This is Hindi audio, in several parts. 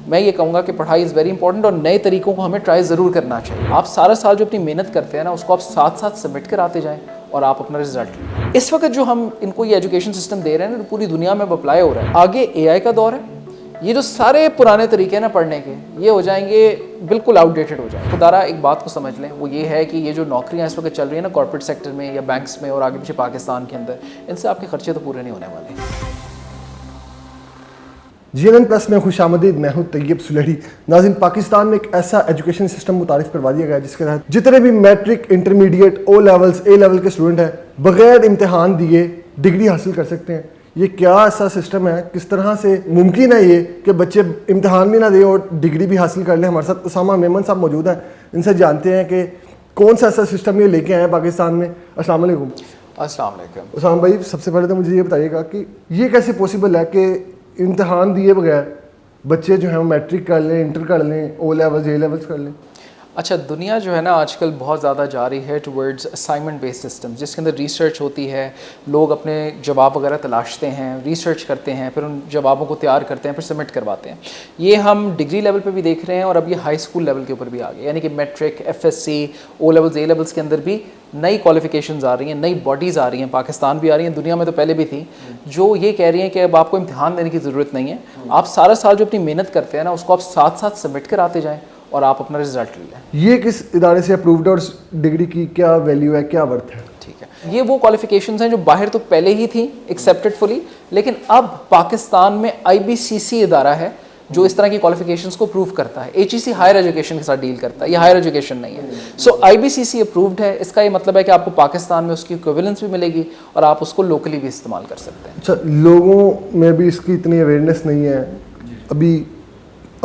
मैं ये कहूँगा कि पढ़ाई इज़ वेरी इंपॉर्टेंट और नए तरीकों को हमें ट्राई ज़रूर करना चाहिए। आप सारा साल जो अपनी मेहनत करते हैं ना, उसको आप साथ साथ सबमिट कराते जाएँ और आप अपना रिजल्ट। इस वक्त जो हम इनको ये एजुकेशन सिस्टम दे रहे हैं ना, पूरी दुनिया में अब अप्लाई हो रहा है। आगे एआई का दौर है, ये जो सारे पुराने तरीके हैं ना पढ़ने के, ये हो जाएंगे बिल्कुल आउटडेटेड हो जाएंगे। खुदारा एक बात को समझ लें, वो ये है कि ये जो नौकरियां इस वक्त चल रही है ना कॉर्पोरेट सेक्टर में या बैंक्स में और आगे पीछे पाकिस्तान के अंदर, इनसे आपके खर्चे तो पूरे नहीं होने वाले। GNN+ में खुशामदीद, मैं हूं तैयब सुलेही। नाज़रीन, पाकिस्तान में एक ऐसा एजुकेशन सिस्टम मुतारिफ करवा दिया गया जिसके तहत जितने भी मैट्रिक, इंटरमीडिएट, ओ लेवल्स, ए लेवल के स्टूडेंट हैं, बगैर इम्तिहान दिए डिग्री हासिल कर सकते हैं। ये क्या ऐसा सिस्टम है, किस तरह से मुमकिन है ये कि बच्चे इम्तिहान भी ना दें और डिग्री भी हासिल कर लें? हमारे साथ उसामा मेमन साहब मौजूद हैं, इनसे जानते हैं कि कौन सा ऐसा सिस्टम ये लेके आए हैं पाकिस्तान में। अस्सलाम वालेकुम। अस्सलाम वालेकुम। उसामा भाई, सबसे पहले तो मुझे ये बताइएगा कि ये कैसे पॉसिबल है कि इम्तिहान दिए बगैर बच्चे जो हैं वो मैट्रिक कर लें, इंटर कर लें, ओ लेवल्स, ए लेवल्स कर लें? अच्छा, दुनिया जो है ना आजकल बहुत ज़्यादा जा रही है टुवर्ड्स असाइनमेंट बेस्ड सिस्टम, जिसके अंदर रिसर्च होती है, लोग अपने जवाब वगैरह तलाशते हैं, रिसर्च करते हैं, फिर उन जवाबों को तैयार करते हैं, फिर सबमिट करवाते हैं। ये हम डिग्री लेवल पे भी देख रहे हैं और अब ये हाई स्कूल लेवल के ऊपर भी आ गए, यानी कि matric, FSC, O levels, A levels के अंदर भी नई क्वालिफिकेशंस आ रही हैं, नई बॉडीज़ आ रही हैं। पाकिस्तान भी आ रही हैं, दुनिया में तो पहले भी थी, जो ये कह रही हैं कि अब आपको इम्तिहान देने की ज़रूरत नहीं है, आप सारा साल जो अपनी मेहनत करते हैं ना, उसको आप साथ साथ सबमिट कराते जाएँ और आप अपना रिजल्ट ले लें। ये किस इदारे से अप्रूव्ड है और डिग्री की क्या वैल्यू है, क्या वर्थ है? ठीक है, ये वो क्वालिफिकेशंस हैं जो बाहर तो पहले ही थी एक्सेप्टेड फुली, लेकिन अब पाकिस्तान में IBCC इदारा है जो इस तरह की क्वालिफिकेशंस को प्रूव करता है। HEC हायर एजुकेशन के साथ डील करता है, ये हायर एजुकेशन नहीं है। सो IBCC अप्रूव्ड है, इसका ये मतलब है कि आपको पाकिस्तान में उसकी इक्विवेलेंस भी मिलेगी और आप उसको लोकली भी इस्तेमाल कर सकते हैं। अच्छा, लोगों में भी इसकी इतनी अवेयरनेस नहीं है, अभी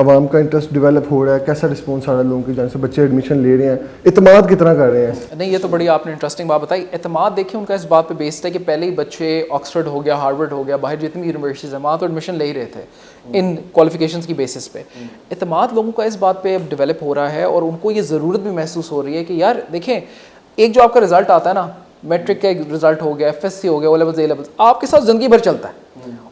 आवाम का इंटरेस्ट डेवलप हो रहा है, कैसा रिस्पॉन्स आ रहा है लोगों की जान से? बच्चे एडमिशन ले रहे हैं, इतमाद कितना कर रहे हैं? नहीं, ये तो बड़ी आपने इंटरेस्टिंग बात बताई। इतमाद देखिए उनका इस बात पे बेस्ड है कि पहले ही बच्चे ऑक्सफोर्ड हो गया, हार्वर्ड हो गया, बाहर जितनी भी यूनिवर्सिटीज़ हैं वहाँ तो एडमिशन ले ही रहे थे इन क्वालिफिकेशंस की बेसिस पे। इतमाद लोगों का इस बात पे अब डेवलप हो रहा है और उनको ये ज़रूरत भी महसूस हो रही है कि यार देखें, एक जो आपका रिजल्ट आता है ना, मैट्रिक का एक रिजल्ट हो गया, FSC हो गया, ओ लेवल्स, ए लेवल्स, आपके साथ ज़िंदगी भर चलता है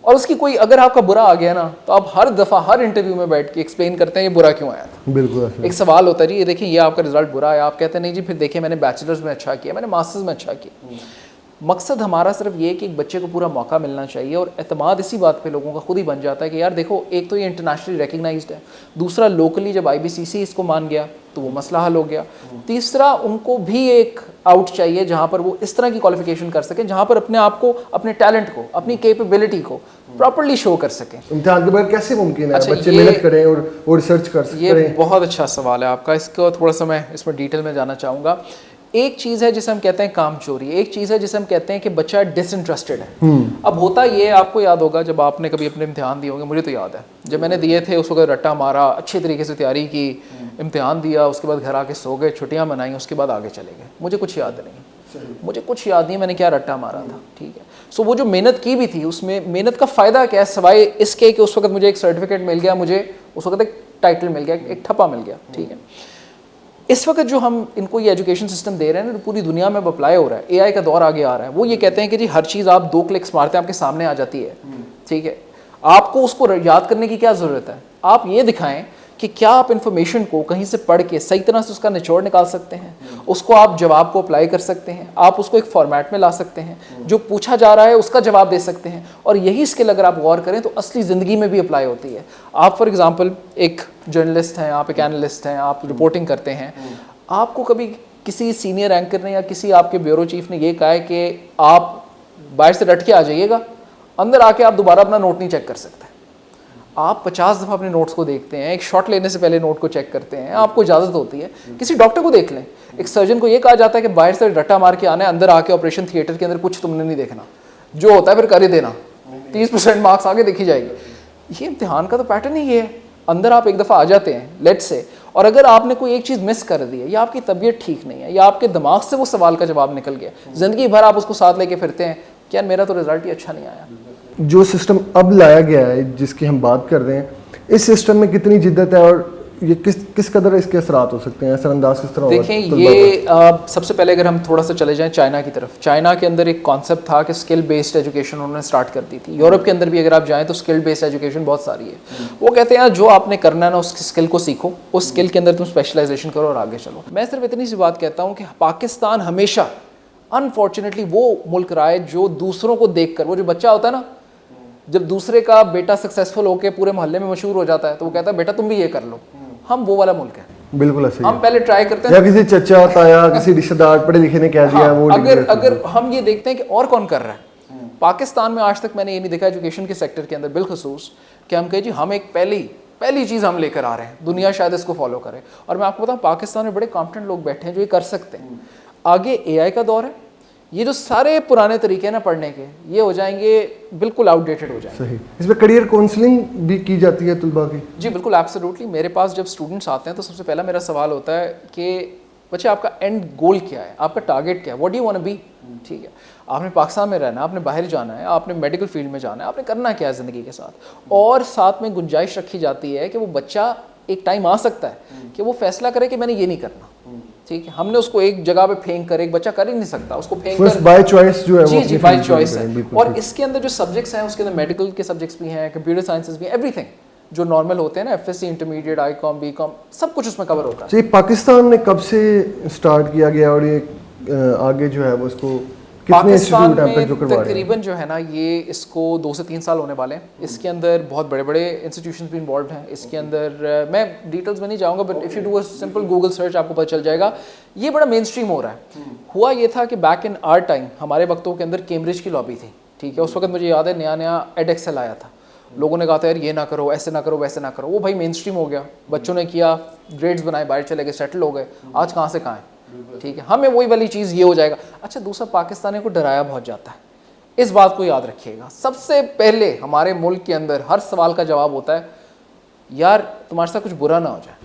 और उसकी कोई अगर आपका बुरा आ गया ना तो आप हर दफ़ा हर इंटरव्यू में बैठ के एक्सप्लेन करते हैं ये बुरा क्यों आया था। बिल्कुल। एक सवाल होता है जी, ये देखिए ये आपका रिजल्ट बुरा है, आप कहते हैं नहीं जी फिर देखिए मैंने बैचलर्स में अच्छा किया, मैंने मास्टर्स में अच्छा किया। मकसद हमारा सिर्फ ये कि एक बच्चे को पूरा मौका मिलना चाहिए और एतमाद इसी बात पे लोगों का खुद ही बन जाता है कि यार देखो, एक तो ये इंटरनेशनली रिकग्नाइज्ड है, दूसरा लोकली जब IBCC इसको मान गया तो वो मसला हल हो गया, तीसरा उनको भी एक आउट चाहिए जहाँ पर वो इस तरह की क्वालिफिकेशन कर सकें जहाँ पर अपने आप को, अपने टैलेंट को, अपनी कैपेबिलिटी को प्रॉपर्ली शो कर सकें। इम्तिहान के बाद कैसे मुमकिन है अच्छा, बच्चे मेहनत करें और रिसर्च कर सकें? ये बहुत अच्छा सवाल है आपका, इसको थोड़ा सा मैं इसमें डिटेल में जाना चाहूँगा। एक चीज़ है जिसे हम कहते हैं काम चोरी, एक चीज़ है जिसे हम कहते हैं कि बच्चा डिसइंटरेस्टेड है। अब होता ये, आपको याद होगा जब आपने कभी अपने इम्तिहान दिए होंगे, मुझे तो याद है जब मैंने दिए थे उस वक्त रट्टा मारा, अच्छे तरीके से तैयारी की, इम्तिहान दिया, उसके बाद घर आके सो गए, छुट्टियाँ मनाई, उसके बाद आगे चले गए। मुझे कुछ याद नहीं मैंने क्या रट्टा मारा था। ठीक है, सो वो जो मेहनत की भी थी, उसमें मेहनत का फ़ायदा क्या है सिवाय इसके कि उस वक्त मुझे एक सर्टिफिकेट मिल गया, मुझे उस वक्त एक टाइटल मिल गया, एक ठप्पा मिल गया। ठीक है, इस वक्त जो हम इनको ये एजुकेशन सिस्टम दे रहे हैं ना, पूरी दुनिया में अब अप्लाई हो रहा है, AI का दौर आगे आ रहा है। वो ये कहते हैं कि जी हर चीज़ आप 2 क्लिक्स मारते हैं आपके सामने आ जाती है। ठीक है, आपको उसको याद करने की क्या ज़रूरत है? आप ये दिखाएं कि क्या आप इन्फॉर्मेशन को कहीं से पढ़ के सही तरह से उसका निचोड़ निकाल सकते हैं, उसको आप जवाब को अप्लाई कर सकते हैं, आप उसको एक फॉर्मेट में ला सकते हैं, जो पूछा जा रहा है उसका जवाब दे सकते हैं। और यही स्किल अगर आप गौर करें तो असली ज़िंदगी में भी अप्लाई होती है। आप फॉर एग्ज़ाम्पल एक जर्नलिस्ट हैं, आप एक एनालिस्ट हैं, आप रिपोर्टिंग करते हैं, आपको कभी किसी सीनियर एंकर ने या किसी आपके ब्यूरो चीफ ने ये कहा है कि आप बाहर से रट के आ जाइएगा, अंदर आके आप दोबारा अपना नोट नहीं चेक कर सकते। आप 50 दफ़ा अपने नोट्स को देखते हैं, एक शॉट लेने से पहले नोट को चेक करते हैं, आपको इजाज़त होती है। किसी डॉक्टर को देख लें, एक सर्जन को ये कहा जाता है कि बाहर से रट्टा मार के आना है, अंदर आके ऑपरेशन थिएटर के अंदर कुछ तुमने नहीं देखना, जो होता है फिर कर ही देना, 30% मार्क्स आगे देखी जाएगी। ये इम्तिहान का तो पैटर्न ही ये है, अंदर आप एक दफ़ा आ जाते हैं लेट्स से, और अगर आपने कोई एक चीज़ मिस कर दी है या आपकी तबीयत ठीक नहीं है या आपके दिमाग से वो सवाल का जवाब निकल गया, ज़िंदगी भर आप उसको साथ लेके फिरते हैं कि यार मेरा तो रिजल्ट ही अच्छा नहीं आया। जो सिस्टम अब लाया गया है जिसकी हम बात कर रहे हैं, इस सिस्टम में कितनी जिद्दत है और ये किस कदर इसके असरात हो सकते हैं, असरअंदाज किस तरह होगा? देखें ये सबसे पहले अगर हम थोड़ा सा चले जाएं चाइना की तरफ, चाइना के अंदर एक कॉन्सेप्ट था कि स्किल बेस्ड एजुकेशन उन्होंने स्टार्ट कर दी थी। यूरोप के अंदर भी अगर आप जाएं तो स्किल बेस्ड एजुकेशन बहुत सारी है। वो कहते हैं जो आपने करना है ना उस स्किल को सीखो, उस स्किल के अंदर तुम स्पेशलाइजेशन करो और आगे चलो। मैं सिर्फ इतनी सी बात कहता हूँ कि पाकिस्तान हमेशा अनफॉर्चुनेटली वो मुल्क रहा है जो दूसरों को देख कर, वो जो बच्चा होता है ना, जब दूसरे का बेटा सक्सेसफुल होकर पूरे मोहल्ले में मशहूर हो जाता है तो वो कहता है बेटा तुम भी ये कर लो। हम वो वाला मुल्क है। बिल्कुल ऐसे हम पहले ट्राई करते हैं या किसी चचा ताया किसी रिश्तेदार पढ़े लिखे ने कह दिया। वो अगर हम ये देखते हैं कि और कौन कर रहा है। पाकिस्तान में आज तक मैंने ये नहीं देखा एजुकेशन के सेक्टर के अंदर बिलखसूस कि हम कहें जी हम एक पहली चीज़ हम लेकर आ रहे हैं, दुनिया शायद इसको फॉलो करे। और मैं आपको बताऊं पाकिस्तान में बड़े कॉम्पिटेंट लोग बैठे हैं जो ये कर सकते हैं। आगे AI का दौर है, ये जो सारे पुराने तरीके हैं ना पढ़ने के, ये हो जाएंगे बिल्कुल आउटडेटेड हो जाएंगे। सही। इसमें करियर काउंसलिंग भी की जाती है तुलबा की? जी बिल्कुल, एब्सोल्युटली। मेरे पास जब स्टूडेंट्स आते हैं तो सबसे पहला मेरा सवाल होता है कि बच्चे आपका एंड गोल क्या है, आपका टारगेट क्या है, what do you want to be. ठीक है, आपने पाकिस्तान में रहना है, आपने बाहर जाना है, आपने मेडिकल फील्ड में जाना है, आपने करना क्या है ज़िंदगी के साथ। और साथ में गुंजाइश रखी जाती है कि वो बच्चा एक टाइम आ सकता है कि वो फैसला करे कि मैंने ये नहीं करना। ठीक है, हमने उसको एक जगह पे फेंक कर, एक बच्चा कर ही नहीं सकता, उसको फेंक कर बाय चॉइस जो है जी जी बाय चॉइस है। और इसके अंदर जो सब्जेक्ट्स हैं उसके अंदर मेडिकल के सब्जेक्ट्स भी हैं, कंप्यूटर साइंसेस भी हैं, एवरीथिंग जो नॉर्मल होते हैं ना, FSC इंटरमीडिएट, ICOM, BCom, सब कुछ उसमें कवर होता है। जी, पाकिस्तान में कब से स्टार्ट किया गया और ये आगे जो है वो इसको कितने इंस्टीट्यूट हैं तक जो करवा रहे हैं? तकरीबन जो है ना ये इसको 2 से 3 साल होने वाले हैं। इसके अंदर बहुत बड़े बड़े इंस्टीट्यूशंस भी इन्वॉल्व हैं। इसके अंदर मैं डिटेल्स में नहीं जाऊंगा, but if you do a simple Google search आपको पता चल जाएगा। ये बड़ा मेन स्ट्रीम हो रहा है। हुआ ये था कि बैक इन आवर टाइम, हमारे वक्तों के अंदर कैम्ब्रिज की लॉबी थी। ठीक है, उस वक्त मुझे याद है नया एडएक्सेल आया था। लोगों ने कहा था यार ये ना करो, ऐसे ना करो, वैसे ना करो। वो भाई मेन स्ट्रीम हो गया, बच्चों ने किया, ग्रेड्स बनाए, बाहर चले गए, सेटल हो गए। आज कहाँ से कहाँ है। ठीक है, हमें वही वाली चीज़ ये हो जाएगा। अच्छा, दूसरा पाकिस्तानी को डराया बहुत जाता है, इस बात को याद रखिएगा। सबसे पहले हमारे मुल्क के अंदर हर सवाल का जवाब होता है यार तुम्हारे साथ कुछ बुरा ना हो जाए।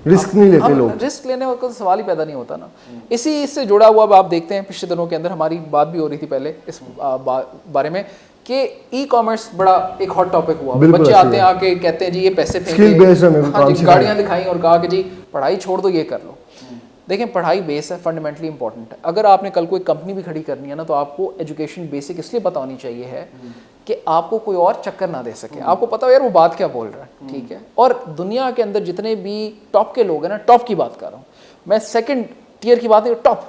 रिस्क नहीं लेते लोग। रिस्क लेने का सवाल ही पैदा नहीं होता ना। इसी इससे जुड़ा हुआ अब आप देखते हैं पिछले दिनों के अंदर हमारी बात भी हो रही थी पहले इस बारे में कि ई-कॉमर्स बड़ा एक हॉट टॉपिक हुआ। बच्चे आते हैं आके कहते हैं जी ये पैसे फेंके, गाड़ियाँ दिखाई और कहा कि जी पढ़ाई छोड़ दो, ये कर लो। देखें, पढ़ाई बेस है, फंडामेंटली इंपॉर्टेंट है। अगर आपने कल कोई कंपनी भी खड़ी करनी है ना तो आपको एजुकेशन बेसिक इसलिए पता होनी चाहिए है कि आपको कोई और चक्कर ना दे सके, आपको पता हो यार वो बात क्या बोल रहा है। ठीक है, और दुनिया के अंदर जितने भी टॉप के लोग हैं ना, टॉप की बात कर रहा हूँ मैं, सेकंड टियर की बात नहीं, टॉप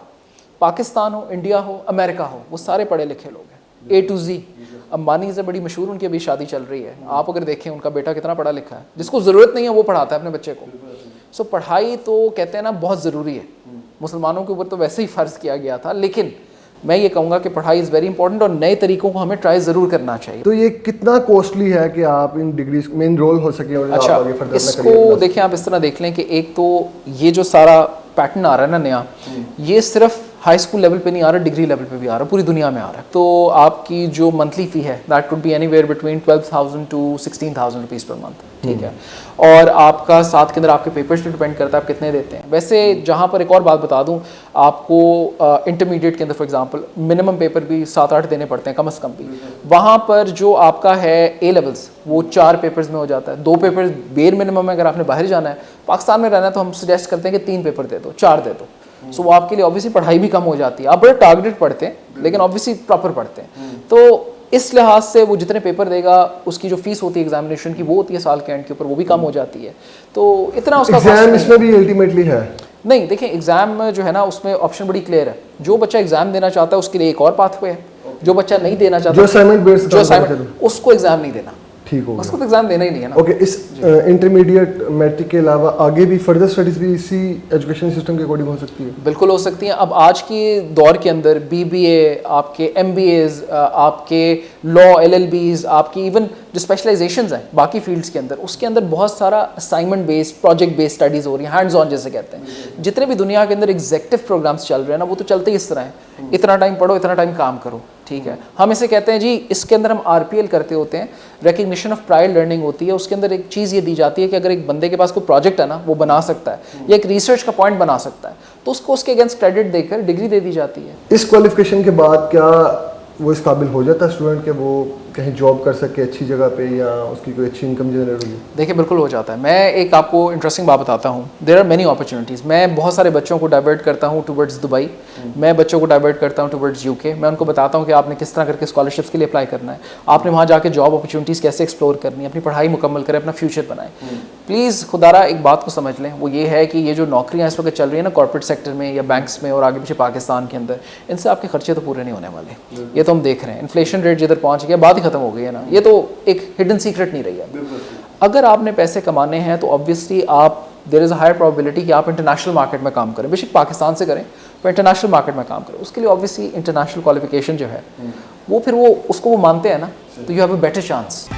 पाकिस्तान हो, इंडिया हो, अमेरिका हो, वो सारे पढ़े लिखे लोग हैं, A to Z। अंबानी से बड़ी मशहूर उनकी अभी शादी चल रही है, आप अगर देखें उनका बेटा कितना पढ़ा लिखा है, जिसको ज़रूरत नहीं है वो पढ़ाता है अपने बच्चे को। सो पढ़ाई तो कहते हैं ना बहुत ज़रूरी है, मुसलमानों के ऊपर तो वैसे ही फ़र्ज़ किया गया था, लेकिन मैं ये कहूँगा कि पढ़ाई इज़ वेरी इंपॉर्टेंट और नए तरीकों को हमें ट्राई ज़रूर करना चाहिए। तो ये कितना कॉस्टली है कि आप इन डिग्रीज में इनरोल हो सके? और अच्छा, इसको देखें, आप इस तरह देख लें कि एक तो ये जो सारा पैटर्न आ रहा है ना नया, ये सिर्फ हाई स्कूल लेवल पे नहीं आ रहा, डिग्री लेवल पे भी आ रहा है, पूरी दुनिया में आ रहा है। तो आपकी जो मंथली फ़ी है that could be anywhere between 12,000 to 16,000 rupees per month. ठीक है, और आपका साथ के अंदर आपके पेपर्स पे डिपेंड करता है आप कितने देते हैं। वैसे जहाँ पर एक और बात बता दूँ आपको, इंटरमीडिएट के अंदर फॉर एग्जांपल मिनिमम पेपर भी 7-8 देने पड़ते हैं कम से कम भी। वहाँ पर जो आपका है A लेवल्स वो 4 पेपर्स में हो जाता है, 2 पेपर्स बेर मिनिमम है। अगर आपने बाहर जाना है, पाकिस्तान में रहना है, तो हम सजेस्ट करते हैं कि 3 पेपर दे दो, 4 दे दो। सो वो आपके लिए ऑब्वियसली पढ़ाई भी कम हो जाती है। आप बड़े टारगेटेड पढ़ते हैं लेकिन ऑब्वियसली प्रॉपर पढ़ते हैं। तो इस लिहाज से वो जितने पेपर देगा उसकी जो फीस होती है एग्जामिनेशन की वो होती है साल के एंड के ऊपर, वो भी कम हो जाती है। तो इतना उसका एग्जाम इसमें भी अल्टीमेटली है नहीं। देखिए, एग्जाम जो है ना उसमें ऑप्शन बड़ी क्लियर है। जो बच्चा एग्जाम देना चाहता है उसके लिए एक और पाथवे है, जो बच्चा नहीं देना चाहता, जो असाइनमेंट उसको एग्जाम नहीं देना, ठीक हो, उसको तो एग्जाम देना ही नहीं है ना। ओके, इस इंटरमीडिएट मैट्रिक के अलावा आगे भी फर्दर स्टडीज भी इसी एजुकेशन सिस्टम के अकॉर्डिंग हो सकती है? बिल्कुल हो सकती हैं। अब आज के दौर के अंदर BBA, आपके MBAs, आपके लॉ LLBs, आपकी इवन जो स्पेशलाइजेशंस हैं बाकी फील्ड्स के अंदर, उसके अंदर बहुत सारा assignment based, project based studies हो रही हैं, हैंड्स ऑन जिसे कहते हैं। जितने भी दुनिया के अंदर एग्जेक्टिव प्रोग्राम्स चल रहे हैं ना, वो तो चलते ही इस तरह हैं, इतना टाइम पढ़ो, इतना टाइम काम करो। ठीक है, हम इसे कहते हैं जी, इसके अंदर हम RPL करते होते हैं, रिकग्निशन ऑफ प्रायर लर्निंग होती है। उसके अंदर एक चीज़ ये दी जाती है कि अगर एक बंदे के पास कोई प्रोजेक्ट है ना वो बना सकता है या एक रिसर्च का पॉइंट बना सकता है, तो उसको उसके अगेंस्ट क्रेडिट देकर डिग्री दे दी जाती है। इस क्वालिफिकेशन के बाद क्या वो इस काबिल हो जाता है स्टूडेंट के वो कहीं जॉब कर सके अच्छी जगह पे या उसकी कोई अच्छी इनकम जनरेट होगी? देखिए बिल्कुल हो जाता है। मैं एक आपको इंटरेस्टिंग बात बताता हूँ। There are many opportunities. मैं बहुत सारे बच्चों को डाइवर्ट करता हूँ टुवर्ड्स दुबई, मैं बच्चों को डाइवर्ट करता हूँ टुवर्ड्स यूके। मैं उनको बताता हूँ कि आपने किस तरह करके स्कॉलरशिप्स के लिए अप्लाई करना है, आपने वहाँ जाके जॉब अपॉर्चुनिटीज़ कैसे एक्सप्लोर करनी है, अपनी पढ़ाई मुकम्मल करें, अपना फ्यूचर बनाएं। प्लीज़ खुदारा एक बात को समझ लें, वो ये है कि ये जो नौकरियाँ इस वक्त चल रही है ना कॉर्पोरेट सेक्टर में या बैंक्स में और आगे पीछे पाकिस्तान के अंदर, इनसे आपके खर्चे तो पूरे नहीं होने वाले। ये तो हम देख रहे हैं, इन्फ्लेशन रेट जिधर पहुँच गया बात ही खत्म हो गई है ना। ये तो एक हिडन सीक्रेट नहीं रही है। अगर आपने पैसे कमाने हैं तो ऑब्वियसली आप there is a higher probability कि आप इंटरनेशनल मार्केट में काम करें, बेशक पाकिस्तान से करें पर इंटरनेशनल मार्केट में काम करें। उसके लिए ऑब्वियसली इंटरनेशनल क्वालिफिकेशन जो है वो फिर वो उसको वो मानते हैं ना, तो you have a better chance.